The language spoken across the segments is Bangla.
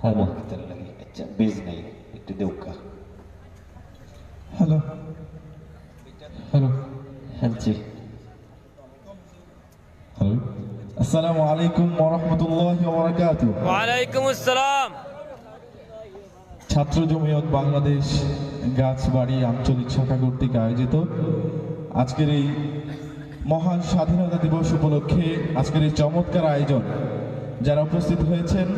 হ্যালো আচ্ছা বীজ নেই একটু দেউকা হ্যালো হ্যালো হ্যাঁ জি হ্যালো আসসালামু আলাইকুম ওয়া রাহমাতুল্লাহি ওয়া বারাকাতুহু। ওয়া আলাইকুম আসসালাম। ছাত্র জমিয়ত বাংলাদেশ গাছবাড়ি আঞ্চলিক শাখা কর্তৃক আয়োজিত আজকের এই মহান স্বাধীনতা দিবস উপলক্ষে আজকের এই চমৎকার আয়োজন, যারা উপস্থিত হয়েছেন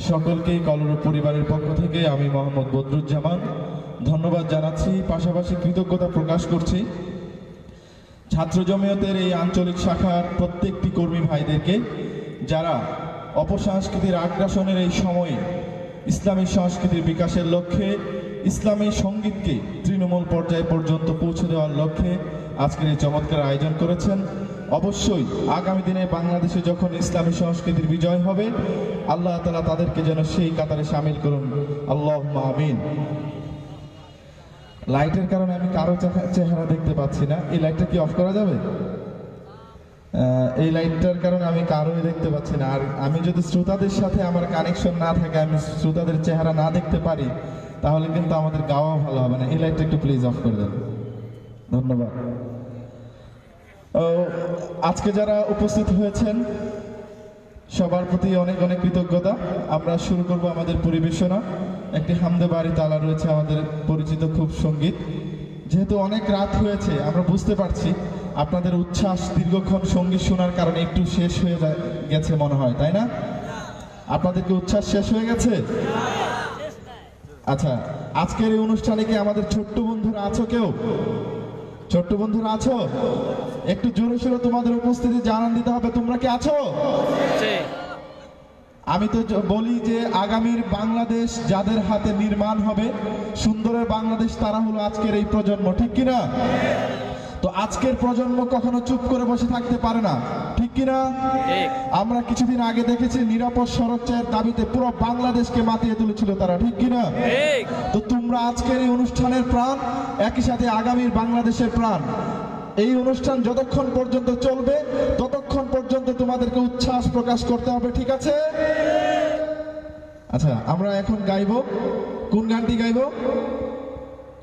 সকলকেই কলরব পরিবারের পক্ষ থেকে আমি মোহাম্মদ বদরুজ্জামান ধন্যবাদ জানাচ্ছি, পাশাপাশি কৃতজ্ঞতা প্রকাশ করছি ছাত্র জমিয়তের এই আঞ্চলিক শাখার প্রত্যেকটি কর্মী ভাইদেরকে, যারা অপসংস্কৃতির আগ্রাসনের এই সময়ে ইসলামী সংস্কৃতির বিকাশের লক্ষ্যে ইসলামী সঙ্গীতকে তৃণমূল পর্যায় পর্যন্ত পৌঁছে দেওয়ার লক্ষ্যে আজকের এই চমৎকার আয়োজন করেছেন। অবশ্যই আগামী দিনে বাংলাদেশে যখন ইসলামী সংস্কৃতির বিজয় হবে, আল্লাহ তাআলা তাদেরকে যেন সেই কাতারে শামিল করুন, আল্লাহুম্মা আমিন। লাইটের কারণে আমি কারো চেহারা দেখতে পাচ্ছি না, এই লাইটটা কি অফ করা যাবে? এই লাইটটার কারণে আমি কারোই দেখতে পাচ্ছি না। আর আমি যদি শ্রোতাদের সাথে আমার কানেকশন না থাকে, আমি শ্রোতাদের চেহারা না দেখতে পারি, তাহলে কিন্তু আমাদের গাওয়া ভালো হবে না। এই লাইটটা একটু প্লিজ অফ করে দেন, ধন্যবাদ। আজকে যারা উপস্থিত হয়েছেন সবার প্রতি অনেক অনেক কৃতজ্ঞতা। আমরা শুরু করব আমাদের পরিবেশনা। একটি হামদে বাড়ি তালা রয়েছে আমাদের পরিচিত খুব সঙ্গীত। যেহেতু অনেক রাত হয়েছে, আমরা বুঝতে পারছি আপনাদের উচ্ছ্বাস দীর্ঘক্ষণ সঙ্গীত শোনার কারণে একটু শেষ হয়ে গেছে মনে হয়, তাই না? আপনাদেরকে উচ্ছ্বাস শেষ হয়ে গেছে? আচ্ছা, আজকের এই অনুষ্ঠানে কি আমাদের ছোট্ট বন্ধুরা আছো? কেউ ছোট্ট বন্ধুরা আছো? একটু জোরে সোরে তোমাদের উপস্থিতি জানান দিতে হবে। তোমরা কি আছো? আমি তো বলি যে আগামীর বাংলাদেশ যাদের হাতে নির্মাণ হবে, সুন্দরের বাংলাদেশ, তারা হলো আজকের এই প্রজন্ম, ঠিক কিনা? তো আজকের প্রজন্ম কখনো চুপ করে বসে থাকতে পারে না, ঠিক কিনা? আমরা কিছুদিন আগে দেখেছি নিরাপদ সড়ক চায়ের দাবিতে পুরো বাংলাদেশকে মাতিয়ে তুলেছিল তারা, ঠিক কিনা? তো তোমরা আজকের এই অনুষ্ঠানের প্রাণ, একই সাথে আগামীর বাংলাদেশের প্রাণ। এই অনুষ্ঠান যতক্ষণ পর্যন্ত চলবে ততক্ষণ পর্যন্ত তোমাদেরকে উচ্ছ্বাস প্রকাশ করতে হবে, ঠিক আছে? আচ্ছা, আমরা এখন গাইব। কোন গানটি গাইব?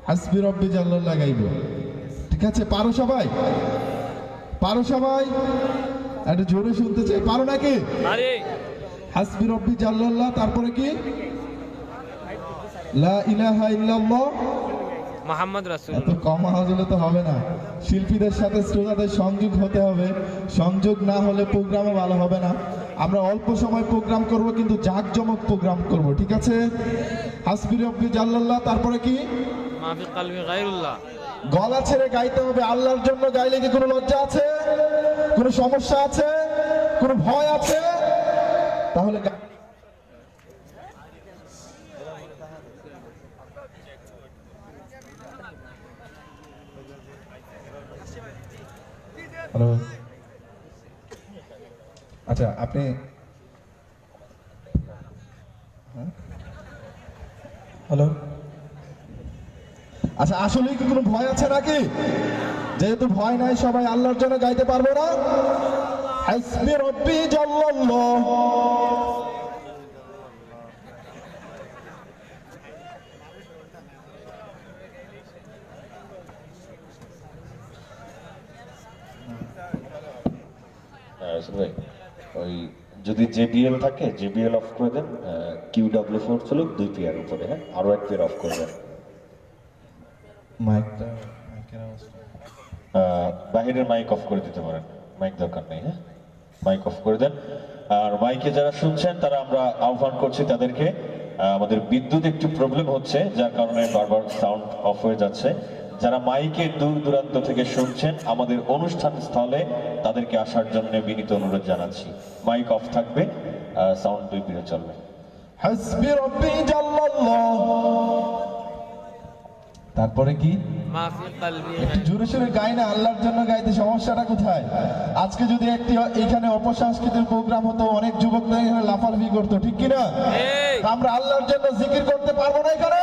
হাসবি রব্বি জাল্লাল্লাহ গাইব, ঠিক আছে? পারো সবাই? পারো সবাই? একটু জোরে শুনতে চাই, পারো নাকি? হাসবি রব্বি জাল্লাল্লাহ, তারপরে কি? লা ইলাহা ইল্লাল্লাহ মুহাম্মদ রাসূল। এত কম আওয়াজ হলে তো হবে না, শিল্পীদের সাথে শ্রোতাদের সংযোগ হতে হবে। সংযোগ না হলে প্রোগ্রামও ভালো হবে না। আমরা অল্প সময় প্রোগ্রাম করব, কিন্তু জাঁকজমক প্রোগ্রাম করব, ঠিক আছে? হাসবি রব্বি জাল্লাল্লাহ, তারপরে কি? মাফি কলবি গায়রুল্লাহ। গলা ছেড়ে গাইতে হবে। আল্লাহর জন্য গাইলে কি কোনো লজ্জা আছে? কোনো সমস্যা আছে? কোনো ভয় আছে? তাহলে হ্যালো, আচ্ছা আপনি হ্যালো, আচ্ছা আসলেই কি কোনো ভয় আছে নাকি? যেহেতু ভয় নাই, সবাই আল্লাহর জন্য গাইতে পারবো না? হাসবি রব্বি জাল্লাল্লাহ। ভাই ওই যদি জেবিএল থাকে জেবিএল অফ করে দেন, QW4 চলুক 2 পেয়ার উপরে, হ্যাঁ আরো 1 পেয়ার অফ করে দেন। মাইকটা বাহিরের মাইক অফ করে দিতে পারেন, মাইক দরকার নেই, হ্যাঁ মাইক অফ করে দেন। আর মাইকে যারা শুনছেন তারা আমরা আহ্বান করছি তাদেরকে, আমাদের বিদ্যুৎ একটু প্রবলেম হচ্ছে যার কারণে বারবার সাউন্ড অফ হয়ে যাচ্ছে। যারা মাইকে দূর দূরান্ত থেকে শুনছেন আমাদের অনুষ্ঠান স্থলে, তাদেরকে আসার জন্য বিনীত অনুরোধ জানাচ্ছি। মাইক অফ থাকবে, সাউন্ড 2 পেয়ার চলবে। হাসবি রব্বি জাল্লাল্লাহ, তারপরে কি? মাফি কলবি। একটু জোরে সোরে গাই না, আল্লাহর জন্য গাইতে সমস্যাটা কোথায়? আজকে যদি একটি এখানে অপসংস্কৃতির প্রোগ্রাম হতো, অনেক যুবকরা এখানে লাফালাফি করতো, ঠিক কিনা? আমরা আল্লাহর জন্য জিকির করতে পারবো না এখানে?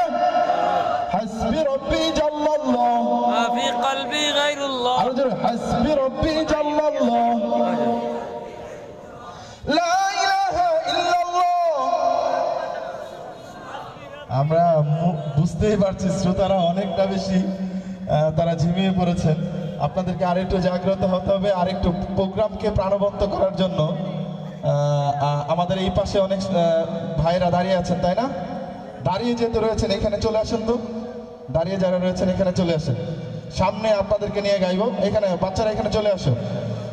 হাসবি রব্বি জাল্লাল্লাহ, মাফি কলবি গায়রুল্লাহ। আরো জোরে, হাসবি রব্বি জাল্লাল্লাহ, লা ইলাহা ইল্লাল্লাহ আমরা বুঝতেই পারছি শ্রোতারা অনেকটা বেশি তারা ঝিমিয়ে পড়েছেন। আপনাদেরকে আরেকটু জাগ্রত হতে হবে, আরেকটু প্রোগ্রামকে প্রাণবন্ত করার জন্য। আমাদের এই পাশে অনেক ভাইরা দাঁড়িয়ে আছেন, তাই না? দাঁড়িয়ে যেতে রয়েছেন, এখানে চলে আসেন তো। দাঁড়িয়ে যারা রয়েছেন এখানে চলে আসেন, সামনে আপনাদেরকে নিয়ে গাইবো। এখানে বাচ্চারা এখানে চলে আসো,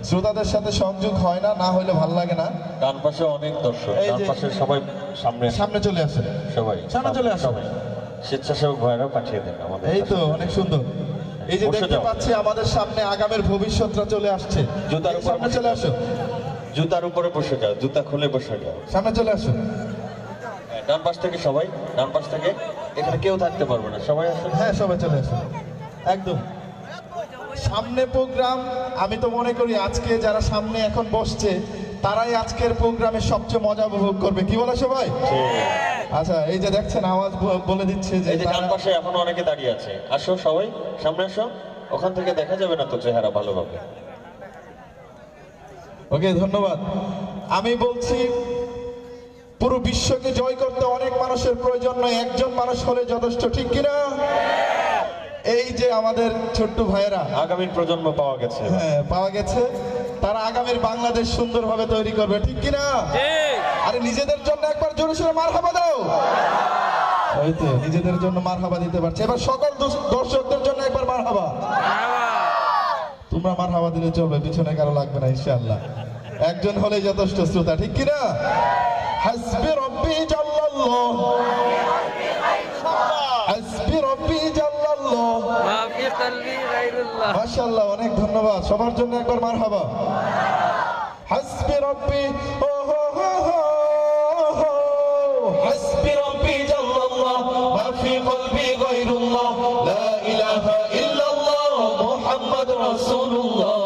শ্রোতাদের সাথে সংযোগ হয় না, না হলে ভাল লাগে না। ডান পাশে অনেক দর্শক, এই ডান যে- পাশে সবাই সামনে সামনে চলে আসেন, সবাই সামনে চলে আসো। সবাই স্বেচ্ছাসেবক ভাইরা পাঠিয়ে দেন আমাদের এই কাছে। তো অনেক সুন্দর। এই যে বসে দেখতে যাও। পাচ্ছি আমাদের সামনে আগামের ভবিষ্যৎরা চলে আসছে। জুতার উপর সামনে বসে চলে যাও। আসো, জুতার উপরে বসে যাও, জুতা খুলে বসে যাও। সামনে চলে আসো। ডান পাশ থেকে সবাই, ডান পাশ থেকে। এখানে কেউ থাকতে পারবে না, সবাই আসুন। হ্যাঁ সবাই চলে আসো, একদম সামনে প্রোগ্রাম। আমি তো মনে করি আজকে যারা সামনে এখন বসছে তারাই আজকের প্রোগ্রামের সবচেয়ে মজা উপভোগ করবে, কি বলে সবাই? আচ্ছা, এই যে দেখছেন আওয়াজ বলে দিচ্ছে যে এই যে ডান তারা- পাশে এখনো অনেকে দাঁড়িয়ে আছে, আসো সবাই সামনে আসো। ওখান থেকে দেখা যাবে না তো চেহারা ভালোভাবে। ওকে, ধন্যবাদ। আমি বলছি পুরো বিশ্বকে জয় করতে অনেক মানুষের প্রয়োজন নয়, একজন মানুষ হলে যথেষ্ট, ঠিক কিনা? এই যে আমাদের ছোট্ট ভাইয়েরা, আগামী প্রজন্ম পাওয়া গেছে। হ্যাঁ পাওয়া গেছে, তারা আগামীর বাংলাদেশ সুন্দরভাবে তৈরি করবে, ঠিক কিনা? ঠিক। আরে নিজেদের জন্য একবার জোরে সোরে মারহাবা দাও। ওই তো নিজেদের জন্য মারহাবা দিতে পারছে। এবার সকল দর্শকদের জন্য একবার মারহাবা। তোমরা মারহাবা দিলে চলবে, পিছনে কারো লাগবে না ইনশাআল্লাহ। একজন হলেই যথেষ্ট শ্রোতা, ঠিক কিনা? হাসবি রব্বি জাল্লাল্লাহ, হাসবি রব্বি জাল্লাল্লাহ। মাফি কলবি গায়রুল্লাহ। মাশাআল্লাহ, অনেক ধন্যবাদ। সবার জন্য একবার মারহাবা। হাসবি রব্বি ও হো হো হো হো। হাসবি রব্বি জাল্লাল্লাহ, মা ফি কলবি গায়রুল্লাহ, লা ইলাহা ইল্লাল্লাহ মুহাম্মাদুর রাসূলুল্লাহ।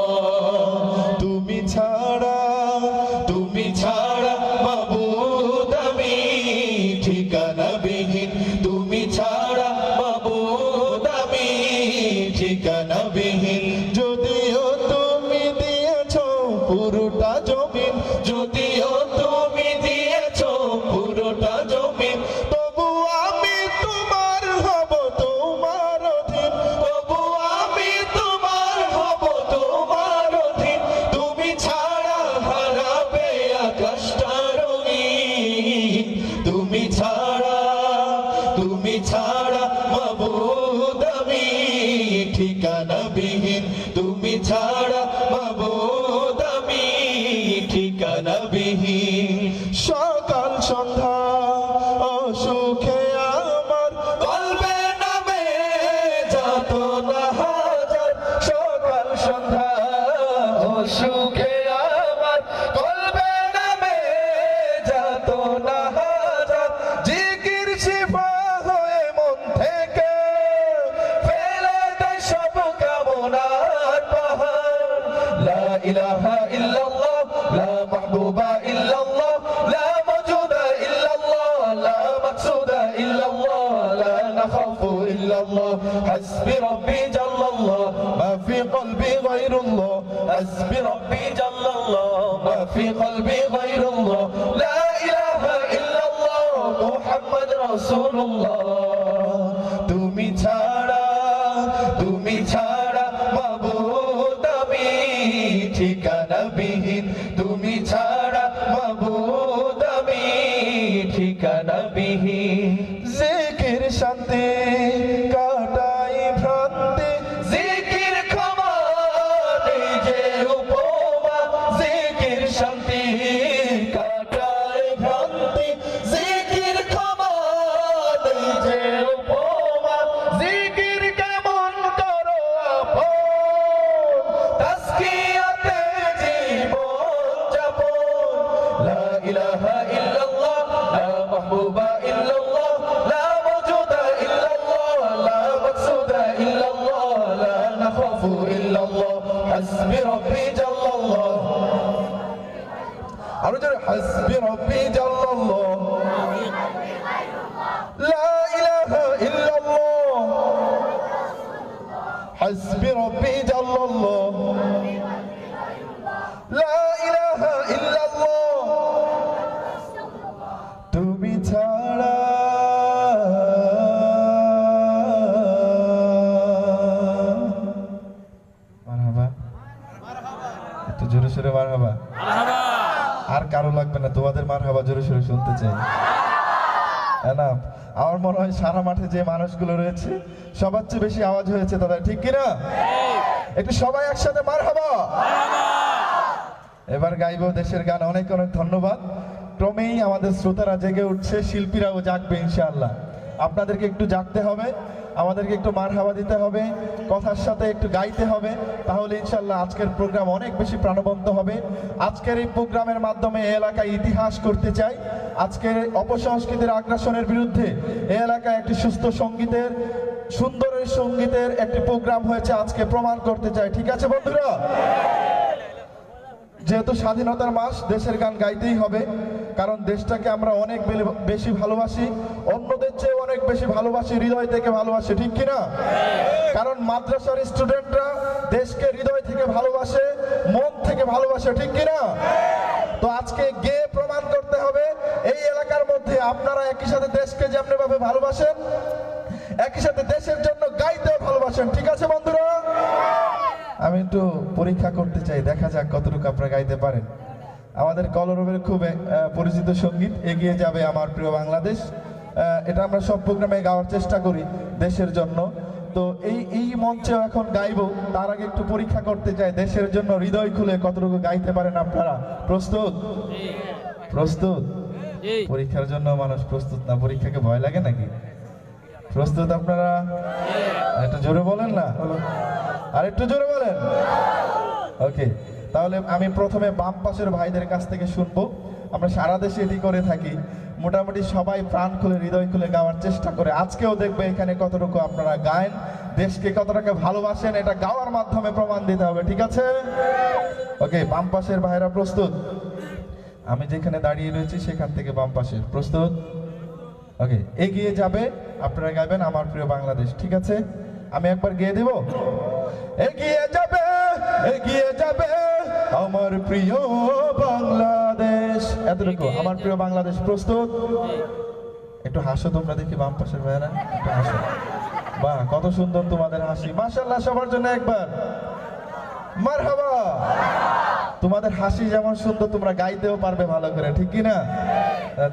তুমি ছাড়া মাবুদ আমি ঠিকানাবিহীন, তুমি ছাড়া মাবুদ আমি ঠিকানাবিহীন। যদিও তুমি দিয়েছো পুরোটা জমিন, যদিও তুমি দিয়েছো পুরোটা জমিন, তবু আমি তোমার হব, তোমার অধীন, তবু আমি তোমার হব, তোমার অধীন। তুমি ছাড়া হারাবে আকাশটা রঙিন, তুমি ছাড়া মাবুদ আমি ঠিকানাবিহীন, তুমি ছাড়া মাবুদ আমি ঠিকানাবিহীন। সকাল সন্ধ্যা অসুখে আমার কলবে নামে যত না হাজার, সকাল সন্ধ্যা অসুখে আমার কলবে নামে যত না হাজার, জিকির শিফা হয়ে মন থেকে ফেলে দেয় সব কামনার পাহাড়। লা ইলাহা ইল্লাল্লাহ, লা মাহবুবা ইল্লাল্লাহ, লা মাওজুদা ইল্লাল্লাহ, লা মাকসুদা ইল্লাল্লাহ, লা নাখাফু ইল্লাল্লাহ। হাসবি রব্বি জাল্লাল্লাহ, মা ফি কলবি গায়রুল্লাহ, হাসবি রব্বি জাল্লাল্লাহ, মা ফি কলবি গায়রুল্লাহ, লা ইলাহা ইল্লাল্লাহ মুহাম্মাদ রাসূলুল্লাহ। তুমি ছাড়া মাবুদ আমি ঠিকানাবিহীন, তুমি ছাড়া মাবুদ আমি ঠিকানাবিহীন। জিকির শান্তি কাটাই ভ্রান্তি, জিকির ক্ষমা নিজে উপমা, জিকির শান্তি কাটাই ভ্রান্তি, জিকির ক্ষমা নিজে উপমা। জিকির কেমন করো আপন, তাসকিয়াতে জীবন যাপন। লা ইলাহা ইল্লাল্লাহ, লা মাহবুবা ইল্লাল্লাহ, লা মাওজুদা ইল্লাল্লাহ, লা মাকসুদা ইল্লাল্লাহ, লা নাখাফু ইল্লাল্লাহ। হাসবি রব্বি জাল্লাল্লাহ, আরো জোরে হাসবি রব্বি জাল্লাল্লাহ, লা ইলাহা ইল্লাল্লাহ। হাসবি রব্বি জাল্লাল্লাহ, লা ইলাহা ইল্লাল্লাহ। তুমি ছাড়া সুরে মারহাবা। আর কারো লাগবে না, তোমাদের মারহাবা জোরে সোরে শুনতে চাই। না, আমার মনে হয় সারা মাঠে যে মানুষগুলো রয়েছে সবার চেয়ে বেশি আওয়াজ হয়েছে তাদের, ঠিক কিনা? একটু সবাই একসাথে মারহাবা। এবার গাইবো দেশের গান। অনেক অনেক ধন্যবাদ। ক্রমেই আমাদের শ্রোতারা জেগে উঠছে, শিল্পীরাও জাগবে ইনশাআল্লাহ। আপনাদেরকে একটু জাগতে হবে, আমাদেরকে একটু মারহাবা দিতে হবে, কথার সাথে একটু গাইতে হবে, তাহলে ইনশাআল্লাহ আজকের প্রোগ্রাম অনেক বেশি প্রাণবন্ত হবে। আজকের এই প্রোগ্রামের মাধ্যমে এই এলাকায় ইতিহাস করতে চাই। আজকের অপসংস্কৃতির আগ্রাসনের বিরুদ্ধে এই এলাকায় একটি সুস্থ সঙ্গীতের, সুন্দরের সঙ্গীতের একটি প্রোগ্রাম হয়েছে, আজকে প্রমাণ করতে চাই। ঠিক আছে বন্ধুরা? যেহেতু স্বাধীনতার মাস, দেশের গান গাইতেই হবে, কারণ দেশটাকে আমরা অনেক বেশি ভালোবাসি, অন্যদের চেয়ে অনেক বেশি ভালোবাসি, হৃদয় থেকে ভালোবাসি, ঠিক কিনা? কারণ মাদ্রাসার স্টুডেন্টরা দেশকে হৃদয় থেকে ভালোবাসে, মন থেকে ভালোবাসে, ঠিক কিনা? তো আজকে গেয়ে প্রমাণ করতে হবে এই এলাকার মধ্যে আপনারা একই সাথে দেশকে যেমন ভাবে ভালোবাসেন, একই সাথে দেশের জন্য গাইতেও ভালোবাসেন। ঠিক আছে বন্ধুরা? আমি একটু পরীক্ষা করতে চাই, দেখা যাক কতটুকু আপনারা গাইতে পারেন। আমাদের কলরবের খুব পরিচিত সঙ্গীত এগিয়ে যাবে আমার প্রিয় বাংলাদেশ, এটা আমরা সব প্রোগ্রামে গাওয়ার চেষ্টা করি দেশের জন্য। তো এই মঞ্চে এখন গাইবো, তার আগে একটু পরীক্ষা করতে চাই দেশের জন্য হৃদয় খুলে কতটুকু গাইতে পারেন আপনারা। প্রস্তুত? প্রস্তুত? পরীক্ষার জন্য মানুষ প্রস্তুত না, পরীক্ষাকে ভয় লাগে নাকি? প্রস্তুত আপনারা? একটু জোরে বলেন না, আর একটু জোরে বলেন। ওকে, তাহলে আমি প্রথমে বাম পাশের ভাইদের কাছ থেকে শুনবো। আমরা সারা দেশে এটি করে থাকি, মোটামুটি সবাই প্রাণ খুলে হৃদয় খুলে গাওয়ার চেষ্টা করে। আজকেও দেখবে এখানে কতটুকু আপনারা গায়েন, দেশকে কতটাকে ভালোবাসেন, এটা গাওয়ার মাধ্যমে প্রমাণ দিতে হবে। ঠিক আছে? ওকে, বাম পাশের ভাইরা প্রস্তুত? আমি যেখানে দাঁড়িয়ে রয়েছি সেখান থেকে বাম পাশে প্রস্তুত? ওকে, এগিয়ে যাবে, আপনারা গাইবেন আমার প্রিয় বাংলাদেশ। ঠিক আছে? আমি একবার গেয়ে দেব। এগিয়ে যাবে, এগিয়ে যাবে আমার প্রিয় বাংলাদেশ, এতটুকু। আমার প্রিয় বাংলাদেশ। প্রস্তুত? একটু হাসো তোমরা দেখি, বাম পাশের ভাইয়েরা একটু হাসো। বাহ, কত সুন্দর তোমাদের হাসি, মাশাআল্লাহ। সবার জন্য একবার মারহাবা। তোমাদের হাসি যেমন সুন্দর, তোমরা গাইতেও পারবে ভালো করে, ঠিক কি না?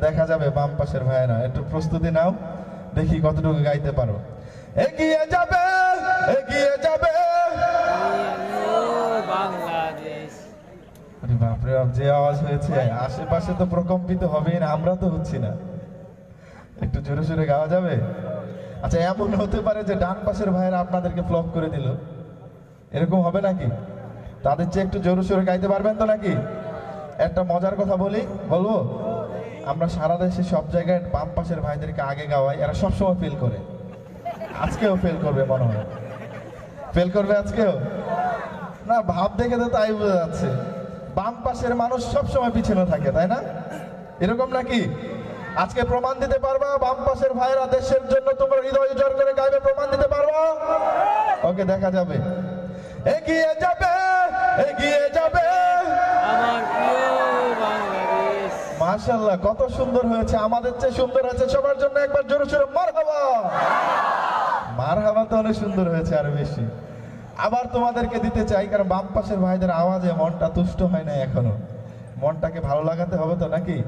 দেখা যাবে। বাম পাশের ভাইয়েরা একটু প্রস্তুতি নাও, দেখি কতটুকু গাইতে পারো। এগিয়ে যাবে, এগিয়ে যাবে বাংলাদেশ। আরে বাপরে বাপ, যে আওয়াজ হয়েছে, আশেপাশে তো প্রকম্পিত হবেই না, আমরা তো হচ্ছি না। একটু জোরে সোরে গাওয়া যাবে? আচ্ছা, এমন হতে পারে যে ডান পাশের ভাইয়েরা আপনাদেরকে ফ্লপ করে দিল, এরকম হবে নাকি? তাদের চেয়ে একটু জোরে সোরে গাইতে পারবেন তো নাকি? একটা মজার কথা বলবো, আমরা সারা দেশে সব জায়গায় বাম পাশের ভাইদেরকে আগে গাওয়াই, এরা সবসময় ফেল করে। আজকেও ফেল করবে মনে হয়। ফেল করবে আজকেও? না, ভাব দেখে তো তাই বোঝা যাচ্ছে। বাম পাশের মানুষ সবসময় পিছনে থাকে, তাই না? এরকম নাকি? আজকে প্রমাণ দিতে পারবা বাম পাশের ভাইরা দেশের জন্য তোমরা হৃদয় উজাড় করে গাইবে? প্রমাণ দিতে পারবা? ওকে, দেখা যাবে। এগিয়ে যাবে, এগিয়ে যাবে আমার প্রিয় বাংলাদেশ। মাশাআল্লাহ, কত সুন্দর হয়েছে, আমাদের চেয়ে সুন্দর হয়েছে। সবার জন্য একবার জোরে সোরে মারহাবা। মারহাবা তো অনেক সুন্দর হয়েছে, আরো বেশি। আবার তোমাদেরকে দিতে চাই, কারণ বাম পাশের ভাইদের আওয়াজে মনটা তুষ্ট হয় না এখনো। মনটাকে ভালো লাগাতে হবে তো নাকি?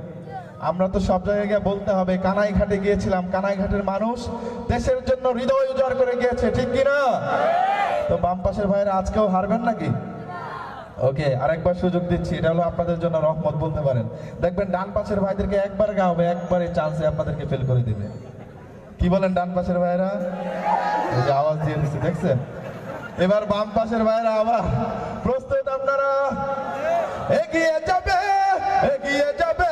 আমরা তো সব জায়গায় গিয়ে বলতে হবে। কানাইঘাটে গিয়েছিলাম, কানাইঘাটের মানুষ দেশের জন্য হৃদয় উজাড় করে গিয়েছে, ঠিক কিনা? তো বাম পাশের ভাইরা আজকেও হারবেন নাকি? ওকে, আরেকবার সুযোগ দিচ্ছি, এটা হলো আপনাদের জন্য রহমত বলতে পারেন। দেখবেন ডান পাশের ভাইদেরকে একবার গাওয়াবে, একবারে চান্সে আপনাদেরকে ফেল করে দিবে। কি বলেন ডান পাশের ভাইরা? এই যে আওয়াজ দিয়ে দিচ্ছে, দেখছেন? এবার বাম পাশের ভাইরা আবার প্রস্তুত আপনারা? এগিয়ে যাবে, এগিয়ে যাবে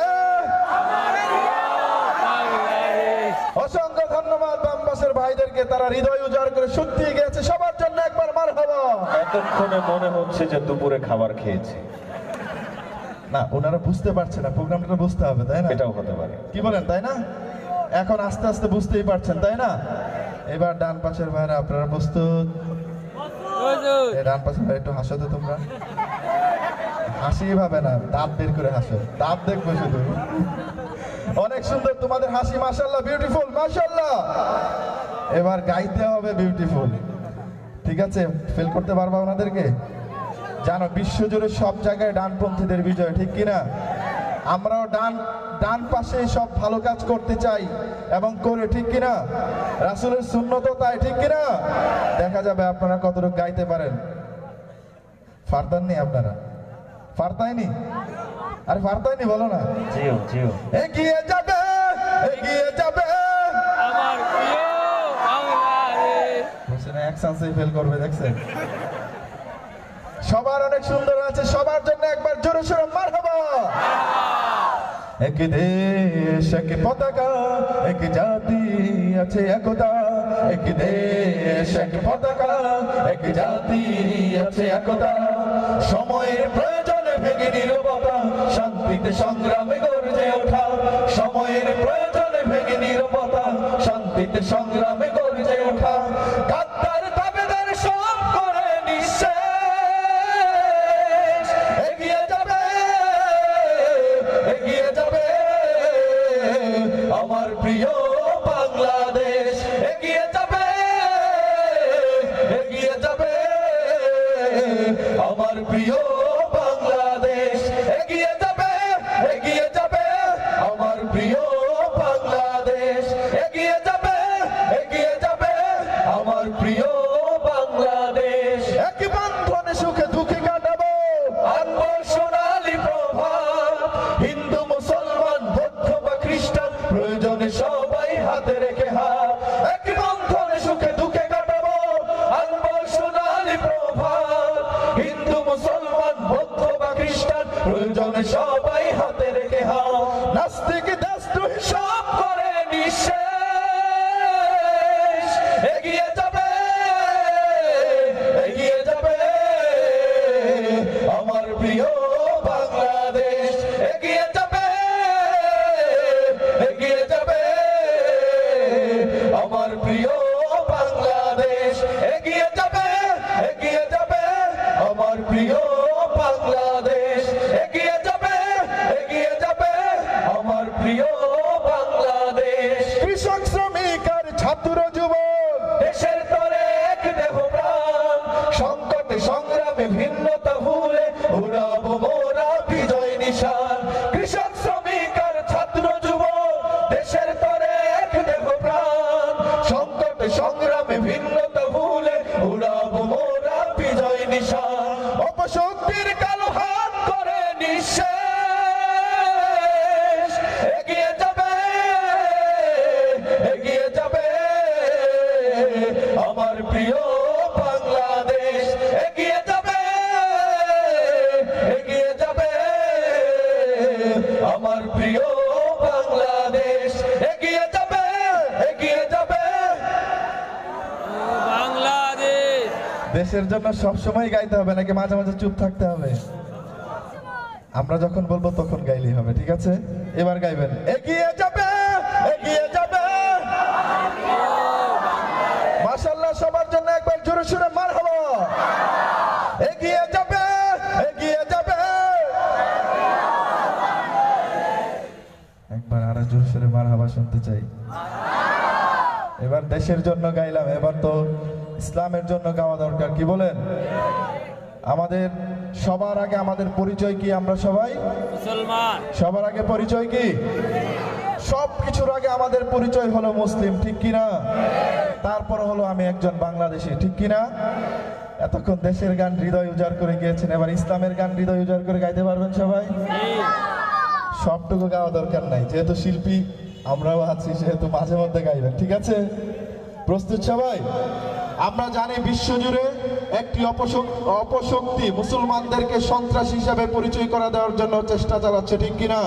বাংলাদেশ। অসংখ্য ধন্যবাদ বাম পাশের ভাইদেরকে, তারা হৃদয় উজাড় করে সত্যি গেছে। সবার জন্য একবার মারহাবা। এতক্ষণে মনে হচ্ছে যে দুপুরে খাবার খেয়েছি। না, ওনারা বুঝতে পারছে না, প্রোগ্রামটা বুঝতে হবে, তাই না? এটাও হতে পারে। কি বলেন, তাই না? এখন আস্তে আস্তে বুঝতেই পারছেন, তাই না? এবার ডান পাশের ভাইরা আপনারা প্রস্তুত? এই ডান পাশের ভাই একটু হাসো তো তোমরা। হাসি ভাবে না, দাঁত বের করে হাসো, দাঁত দেখবো শুধু। অনেক সুন্দর তোমাদের হাসি, মাশাআল্লাহ, বিউটিফুল, মাশাআল্লাহ। এবার গাইতে হবে বিউটিফুল। ঠিক আছে? ফেল করতে পারবা ওনাদেরকে? জানো বিশ্বজুড়ে সব জায়গায় ডানপন্থীদের বিজয়, ঠিক কিনা? আমরাও ডান পাশে সব ভালো কাজ করতে চাই এবং করে, ঠিক কিনা? রাসূলের সুন্নত তাই, ঠিক কিনা? দেখা যাবে আপনারা কতটুকু গাইতে পারেন। ফারতাননি আপনারা? ফারতাইনি? আরে ফারতাইনি বলো না। জিও জিও এগিয়ে যাবে, এগিয়ে যাবে। আমার প্রিয় বাংলাদেশ। বলছে না এক চান্সেই ফেল করবে, দেখছেন? সবার অনেক সুন্দর আছে, সবার জন্য একবার জোরে সোরে মারহাবা। এক দেশ এক পতাকা, এক জাতি আছে একতা। এক দেশ এক পতাকা, এক জাতি আছে একতা। সময়ের প্রয়োজনে ভেঙে নীরবতা, শান্তিতে সংগ্রামে গর্জে ওঠা। সময়ের প্রয়োজনে ভেঙে নীরবতা, শান্তিতে সংগ্রামে গর্জে ওঠা। গাদ্দার দাবিদার সব করে নিঃশেষ। এগিয়ে যাবে, এগিয়ে যাবে আমার প্রিয় বাংলাদেশ। এগিয়ে যাবে, এগিয়ে যাবে আমার প্রিয় বাংলাদেশ। এগিয়ে যাবে, এগিয়ে যাবে আমার প্রিয় বাংলাদেশ। এগিয়ে যাবে, এগিয়ে যাবে আমার প্রিয় বাংলাদেশ। এক বন্ধনে সুখে দুঃখে কাটাবো, আনবো সোনালী প্রভাত। হিন্দু মুসলমান বৌদ্ধ বা খ্রিস্টান, প্রয়োজনে সবাই হাতে রেখে হাত। এক বন্ধনে সুখে দুঃখে কাটাবো, আনবো সোনালী প্রভাত। হিন্দু মুসলমান বৌদ্ধ বা খ্রিস্টান, প্রয়োজনে সবাই হাতে রেখে হাত। নাস্তিক দেশদ্রোহী সব করে নিঃশেষ। এগিয়ে যাবে, এগিয়ে যাবে আমার প্রিয় বাংলাদেশ। এগিয়ে যাবে, এগিয়ে যাবে আমার প্রিয় বাংলাদেশ। এগিয়ে যাবে, এগিয়ে যাবে আমার প্রিয় বাংলাদেশ। এগিয়ে যাবে, এগিয়ে যাবে আমার প্রিয় বাংলাদেশ। কৃষক শ্রমিক আর ছাত্র যুবক, দেশের তরে এক দেহ প্রাণ। সংকটে সংগ্রামে ভিন্নতা ভুলে উড়াবো মোরা বিজয় নিশান। কৃষক শ্রমিক আর ছাত্র যুবক, দেশের তরে এক দেহ প্রাণ। সংকটে সংগ্রামে ভিন্নতা ভুলে উড়াবো মোরা বিজয় নিশান। অপশক্তির কালো হাত করে নিঃশেষ। এগিয়ে যাবে, এগিয়ে যাবে আমার প্রিয় বাংলাদেশ। এগিয়ে যাবে, এগিয়ে যাবে আমার প্রিয় বাংলাদেশ। এগিয়ে যাবে, এগিয়ে যাবে বাংলাদেশ। দেশের জন্য সব সময় গাইতে হবে নাকি মাঝে মাঝে চুপ থাকতে হবে? আমরা যখন বলবো তখন গাইলেই হবে, ঠিক আছে? এবার গাইবেন এগিয়ে যাবে, এগিয়ে যাবে। মাশাআল্লাহ, সবার জন্য একবার জোরে সোরে মারহাবা। এগিয়ে যাবে, এগিয়ে যাবে। একবার আরো জোরে সোরে মারহাবা শুনতে চাই। এবার দেশের জন্য গাইলাম, এবার তো ইসলামের জন্য গাওয়া দরকার, কি বলেন? আমাদের সবার আগে আমাদের পরিচয় কি? আমরা সবাই মুসলমান। সবার আগে পরিচয় কি? সব কিছুর আগে আমাদের পরিচয় হলো মুসলিম, ঠিক কিনা? তারপর হলো আমি একজন বাংলাদেশী, ঠিক কিনা? এতক্ষণ দেশের গান হৃদয় উজাড় করে গিয়েছেন, এবার ইসলামের গান হৃদয় উজাড় করে গাইতে পারবেন সবাই? সবটুকু গাওয়া দরকার নাই, যেহেতু শিল্পী আমরাও আছি সেহেতু মাঝে মধ্যে গাইবেন, ঠিক আছে? প্রস্তুত সবাই? আমরা জানি বিশ্বজুড়ে একটি অপশক্তি মুসলমানদেরকে সন্ত্রাসী হিসাবে পরিচয় করে দেওয়ার জন্য চেষ্টা চালাচ্ছে, ঠিক কিনা?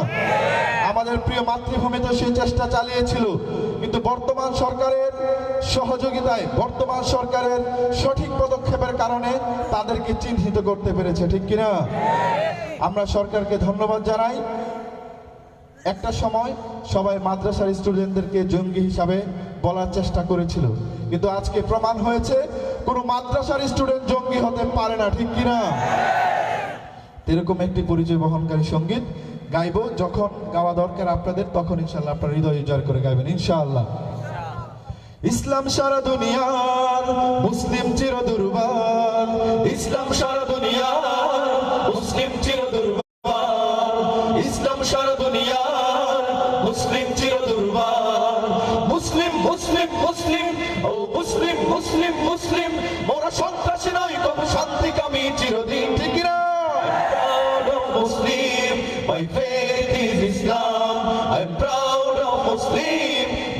আমাদের প্রিয় মাতৃভূমি তো সেই চেষ্টা চালিয়েছিল, কিন্তু বর্তমান সরকারের সহযোগিতায়, বর্তমান সরকারের সঠিক পদক্ষেপের কারণে তাদেরকে চিহ্নিত করতে পেরেছে, ঠিক কিনা? আমরা সরকারকে ধন্যবাদ জানাই। একটা সময় সবাই মাদ্রাসার স্টুডেন্টদেরকে জঙ্গি হিসাবে বলার চেষ্টা করেছিল, কিন্তু আজকে প্রমাণ হয়েছে কোন মাদ্রাসার স্টুডেন্ট জঙ্গি হতে পারে না, ঠিক কিনা? এরকম একটি পরিচয় বহনকারী সঙ্গীত গাইবো, যখন গাওয়া দরকার আপনাদের তখন ইনশাআল্লাহ আপনারা হৃদয় উজাড় করে গাইবেন ইনশাআল্লাহ। ইসলাম সারা দুনিয়ার, মুসলিম চির দুর্বল। ইসলাম সারা দুনিয়ার,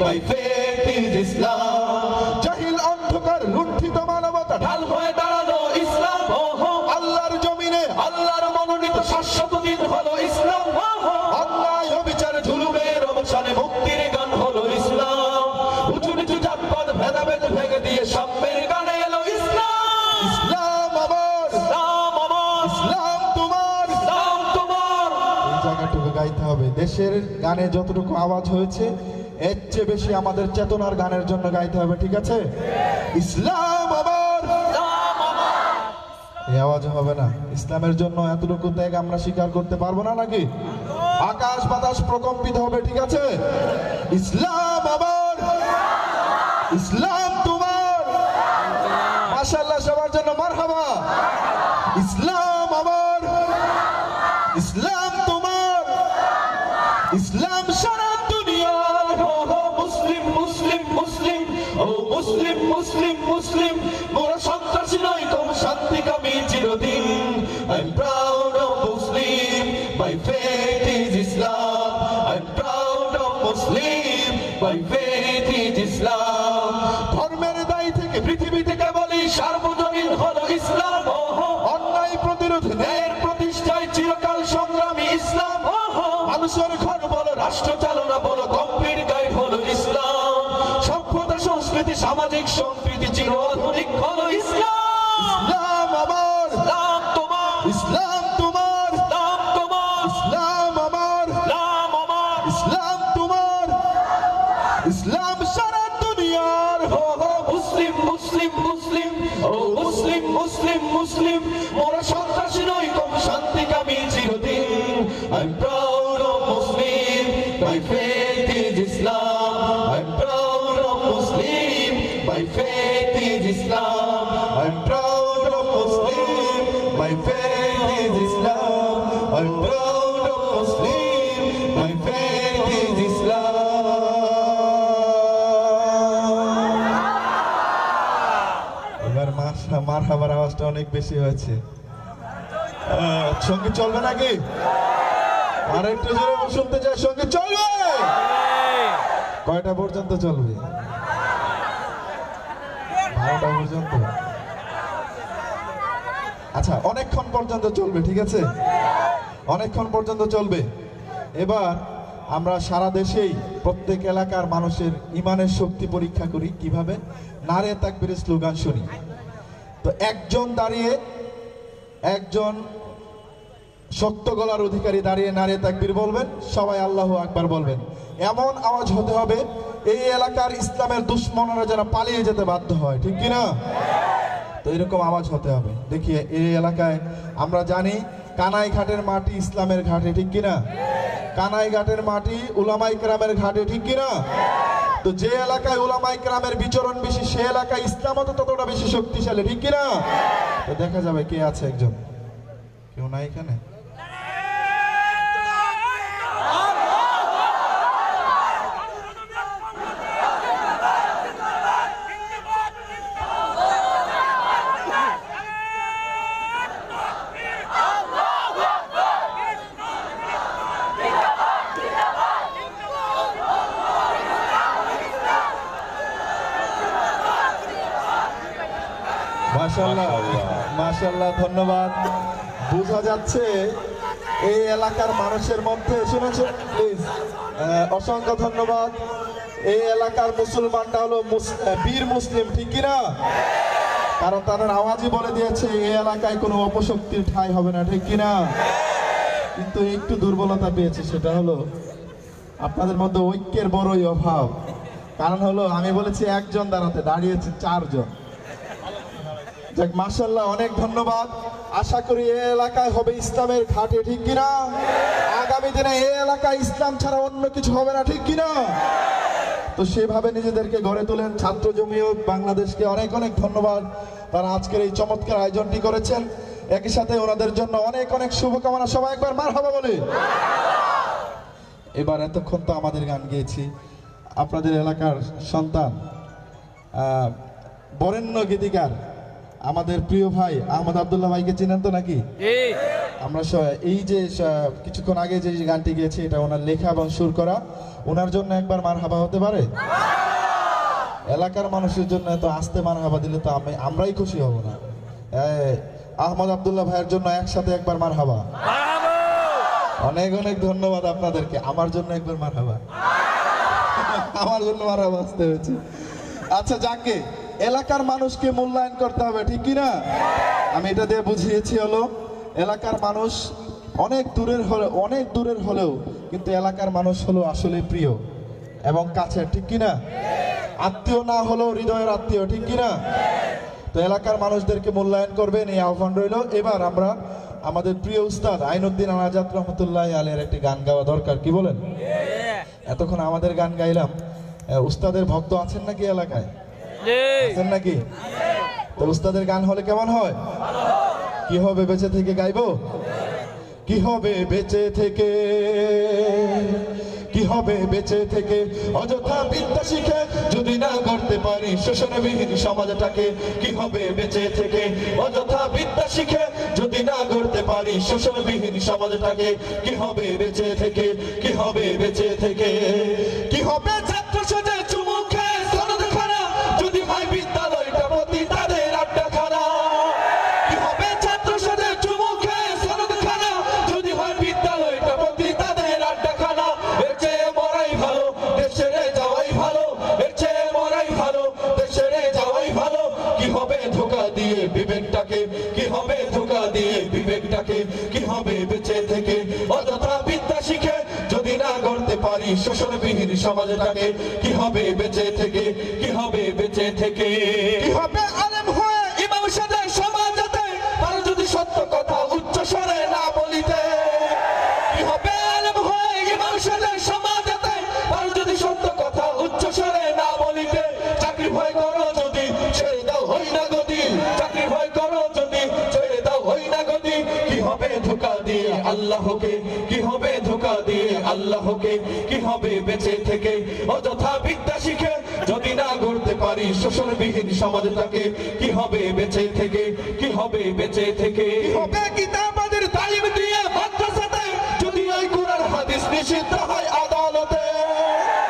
my faith is Islam. জাহিল অন্ধকার লুণ্ঠিত মানবতা ঢাল হয়ে দাঁড়ালো ইসলাম, আল্লাহর জমিনে আল্লাহর মনোনীত শাশ্বত দিন হলো ইসলাম। অন্যায় অবিচার জুলুমের অবসানে মুক্তির গান হলো ইসলাম। উঁচু নিচু জাতপাত ভেদাভেদ ভেঙে দিয়ে সাম্যের গানে এলো ইসলাম। ইসলাম আমার, ইসলাম আমার, ইসলাম তোমার। ইসলাম তোমার। এই জায়গাটুকু গাইতে হবে। দেশের গানে যতটুকু আওয়াজ হয়েছে এর চেয়ে বেশি আমাদের চেতনার গানের জন্য গাইতে হবে, ঠিক আছে? ইসলাম আমার, ইসলাম আমার। এই আওয়াজ হবে না। ইসলামের জন্য এতটুকু ত্যাগ আমরা স্বীকার করতে পারবো না নাকি? আকাশ বাতাস প্রকম্পিত হবে, ঠিক আছে? ইসলাম আমার, ইসলাম তোমার। মাশাআল্লাহ, সবার জন্য মারহাবা। ইসলাম আমার, ইসলাম তোমার। ইসলাম সারা দুনিয়ার। মুসলিম মুসলিম মুসলিম, ও মুসলিম মুসলিম মুসলিম, মোরা সন্ত্রাসী নয় তোম শান্তিকামী চিরদিন। I'm proud of Muslim, my faith is Islam. I'm proud of Muslim, my faith is Islam. ধর্মের দায় থেকে পৃথিবীতে কেবলই সার্বজনীন হলো ইসলাম। অন্যায় প্রতিরোধে ন্যায়ের প্রতিষ্ঠায় চিরকাল সংগ্রামী ইসলাম। মানুষের ঘর বলো, রাষ্ট্র চালনা বলো, গম্ভীর গাইড হলো ইসলাম। সভ্যতা সংস্কৃতি সামাজিক সম্প্রীতি চির আধুনিক হলো ইসলাম। ইসলাম আমার, ইসলাম তোমার, ইসলাম তোমার। ইসলাম তোমার, ইসলাম আমার, ইসলাম আমার। ইসলাম তোমার। ইসলাম সারা দুনিয়ার। মুসলিম মুসলিম মুসলিম, ও মুসলিম মুসলিম মুসলিম, মোরা সন্ত্রাসী নই কম শান্তিকামী চিরদিন। I'm proud of Muslim, my faith is Islam. I'm proud of Muslim, my faith is Islam. I'm proud of Muslim, my faith is Islam. I'm proud of Muslim, my faith is Islam. এবার মারহাবার আওয়াজটা অনেক বেশি হয়েছে। সঙ্গীত চলবে নাকি? আর একটু জোরে শুনতে চাই, সঙ্গীত চলবে? কয়টা পর্যন্ত চলবে? 12টা পর্যন্ত। আচ্ছা, অনেকক্ষণ পর্যন্ত চলবে, ঠিক আছে? অনেকক্ষণ পর্যন্ত চলবে। এবার আমরা সারা দেশেই প্রত্যেক এলাকার মানুষের ইমানের শক্তি পরীক্ষা করি কিভাবে? নারে তাকবীরের স্লোগান শুনি। তো একজন দাঁড়িয়ে, একজন শক্ত গলার অধিকারী দাঁড়িয়ে নারে তাকবীর বলবেন, সবাই আল্লাহু আকবার বলবেন। এমন আওয়াজ হতে হবে এই এলাকার ইসলামের দুশ্মনরা যারা পালিয়ে যেতে বাধ্য হয়, ঠিক কি না? তো এরকম আওয়াজ হতে হবে। দেখিয়ে এই এলাকায় আমরা জানি কানাই ঘাটের মাটি ইসলামের ঘাটে, ঠিক কি না? কানাই ঘাটের মাটি উলামায়ে কেরামের ঘাটে, ঠিক কি না? তো যে এলাকায় উলামায়ে কেরামের বিচরণ বেশি সে এলাকায় ইসলামও তো ততটা বেশি শক্তিশালী, ঠিক কি না? তো দেখা যাবে কে আছে। একজন কেউ নাই এখানে? মাশাআল্লাহ, মাশাআল্লাহ, ধন্যবাদ। বোঝা যাচ্ছে এই এলাকার মানুষের মধ্যে, শুনেছেন প্লিজ, অসংখ্য ধন্যবাদ। এই এলাকার মুসলমানটা হলো বীর মুসলিম, ঠিক কিনা? কারণ তাদের আওয়াজই বলে দিয়েছে এই এলাকায় কোনো অপশক্তির ঠাঁই হবে না, ঠিক কিনা? কিন্তু একটু দুর্বলতা পেয়েছে, সেটা হলো আপনাদের মধ্যে ঐক্যের বড়ই অভাব। কারণ হলো আমি বলেছি একজন দাঁড়াতে, দাঁড়িয়েছে 4 জন। যাক, মাশাআল্লাহ, অনেক ধন্যবাদ। আশা করি এই এলাকায় হবে ইসলামের ঘাটে, ঠিক কিনা? আগামী দিনে এই এলাকায় ইসলাম ছাড়া অন্য কিছু হবে না, ঠিক কিনা? তো সেভাবে নিজেদেরকে গড়ে তোলেন। ছাত্র জমিয়ত বাংলাদেশকে অনেক অনেক ধন্যবাদ, তারা আজকের এই চমৎকার আয়োজনটি করেছেন। একই সাথে ওনাদের জন্য অনেক অনেক শুভকামনা। সবাই একবার মারহাবা বলি। এবার এতক্ষণ তো আমাদের গান গেয়েছি, আপনাদের এলাকার সন্তান বরেণ্য গীতিকার আমাদের প্রিয় ভাই আহমদ আব্দুল্লাহ ভাইকে চিনেন তো নাকি? আমরা এই যে কিছুক্ষণ আগে যে গানটি গেয়েছি এটা ওনার লেখা এবং সুর করা, ওনার জন্য একবার মারহাবা হতে পারে? এলাকার মানুষের জন্য এত আস্তে মারহাবা দিলে তো আমরাই খুশি হব না। আহমদ আব্দুল্লাহ ভাইয়ের জন্য একসাথে একবার মারহাবা। অনেক অনেক ধন্যবাদ আপনাদেরকে। আমার জন্য একবার মারহাবা। আমার জন্য মারহাবা আসতে হয়েছে। আচ্ছা যাকে এলাকার মানুষকে মূল্যায়ন করতে হবে, ঠিক কি না? আমি এটা দিয়ে বুঝিয়েছি হলো এলাকার মানুষ অনেক দূরের হলেও কিন্তু এলাকার মানুষ হলো আসলে প্রিয় এবং কাছের, ঠিক কি না? আত্মীয় না হলেও হৃদয়ের আত্মীয়, ঠিক কি না? তো এলাকার মানুষদেরকে মূল্যায়ন করবেন, এই আহ্বান রইল। এবার আমরা আমাদের প্রিয় উস্তাদ আইনুদ্দিন আনাজাত রহমতুল্লাহ আলাইহির একটি গান গাওয়া দরকার, কি বলেন? এতক্ষণ আমাদের গান গাইলাম, উস্তাদের ভক্ত আছেন নাকি এলাকায়? আছেন নাকি? তো উস্তাদের গান হলে কেমন হয়? কি হবে বেঁচে থেকে গাইবো? কি হবে বেঁচে থেকে, কি হবে বেঁচে থেকে অযথা বিদ্যা শিখে যদি না করতে পারি শোষণবিহীন সমাজটাকে? কি হবে বেঁচে থেকে অযথা বিদ্যা শিখে যদি না করতে পারি শোষণবিহীন সমাজটাকে? কি হবে বেঁচে থেকে, কি হবে বেঁচে থেকে? কি হবে ছাত্র সেজে চুমুখে সনদ খানা যদি হয় বিদ্যালয়টা প্রতি তাদের আড্ডাখানা? কি হবে ছাত্র সেজে চুমুখে সনদ খানা যদি হয় বিদ্যালয়টা প্রতি তাদের আড্ডাখানা? এর চেয়ে মরাই ভালো, দেশের যাওয়াই ভালো, এর চেয়ে মরাই ভালো, দেশের যাওয়াই ভালো। কি হবে ধোঁকা দিয়ে বিবেকটাকে, কি হবে ধোঁকা দিয়ে বিবেকটাকে? কি হবে বেঁচে থেকে অযথা বিদ্যা শিখে যদি না গড়তে পারি শোষণবিহীন সমাজটাকে? কি হবে বেঁচে থেকে, কি হবে বেঁচে থেকে? কি হবে আলেম হয়ে ইমাম সাজে সমাজতে আর যদি সত্য কথা উচ্চ স্বরে না বলিতে? কি হবে আলেম হয়ে ইমাম সাজে সমাজতে আর যদি সত্য কথা উচ্চ স্বরে না বলিতে? চাকরি ভয় করো যদি ছেড়ে দাও হই না গদি, চাকরি ভয় করো যদি ছেড়ে দাও হই না গদি। কি হবে ধোঁকা দিয়ে আল্লাহকে, কি হবে ধোঁকা দিয়ে আল্লাহকে? কি হবে বেঁচে থেকে অযথা বিদ্যা শিখে যদি না গড়তে পারি শোষণবিহীন সমাজটাকে? কি হবে বেঁচে থেকে, কি হবে বেঁচে থেকে? কি হবে কিতাবাদের তালিম দিয়ে মাদ্রাসাতে যদি ওই কোরআন হাদিস নিষিদ্ধ হয় আদালতে?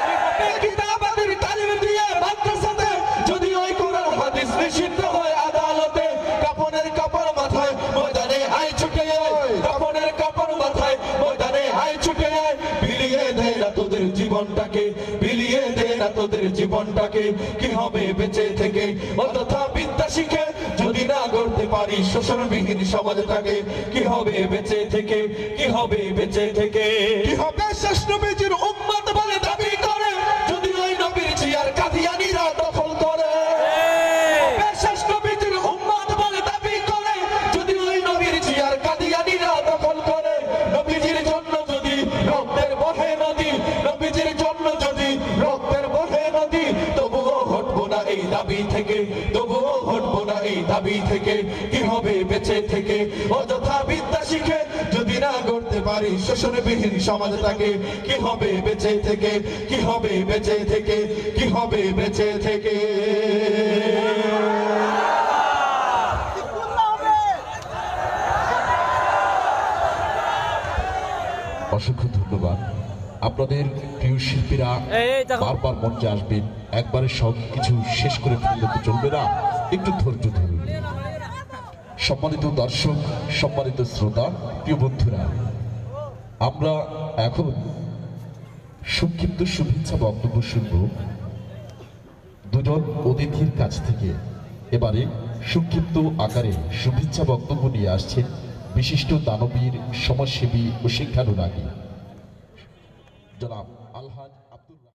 কি হবে কিতাবাদের তালিম দিয়ে মাদ্রাসাতে যদি ওই কোরআন হাদিস নিষিদ্ধ হয় আদালতে? কাপড়ের কাপড় মাথায় ময়দানে আয় ছুটে আয়, কাপড়ের কাপড় মাথায় ময়দানে আয় ছুটে আয়। বিলিয়ে দে না তোদের জীবনটাকে, বিলিয়ে দে না তোদের জীবনটাকে। কি হবে বেঁচে থেকে অযথা বিদ্যা শিখে যদি না গড়তে পারি শোষণবিহীন সমাজটাকে? কি হবে বেঁচে থেকে, কি হবে বেঁচে থেকে? কি হবে শেষ নবীজির উম্মত বলে দাবি করে যদি ওই নবীর জিয়ার কাদিয়ানীরা দখল করে? হবে শেষ নবীজির উম্মত বলে দাবি করে যদি ওই নবীর জিয়ার কাদিয়ানীরা দখল করে? নবীজির জন্য যদি রক্তের বহে নদী, নবীজির জন্য যদি রক্তের বহে নদী, তবুও হটবো না এই দাবি থেকে, তবুও হটবো না এই দাবি থেকে। কি হবে বেঁচে থেকে অযথা বিদ্যা শিখে যদি না গড়তে পারি শোষণবিহীন সমাজটাকে? কি হবে বেঁচে থেকে, কি হবে বেঁচে থেকে, কি হবে বেঁচে থেকে? অসংখ্য ধন্যবাদ। আপনাদের প্রিয় শিল্পীরা বারবার মঞ্চে আসবেন, একবারে সব কিছু শেষ করে ফেললে তো চলবে না, একটু ধৈর্য ধরুন। সম্মানিত দর্শক, সম্মানিত শ্রোতা, প্রিয় বন্ধুরা, আমরা এখন সংক্ষিপ্ত শুভেচ্ছা বক্তব্য শুনব দুজন অতিথির কাছ থেকে। এবারে সংক্ষিপ্ত আকারে শুভেচ্ছা বক্তব্য নিয়ে আসছেন বিশিষ্ট দানবীর, সমাজসেবী ও শিক্ষানুরাগী জনাব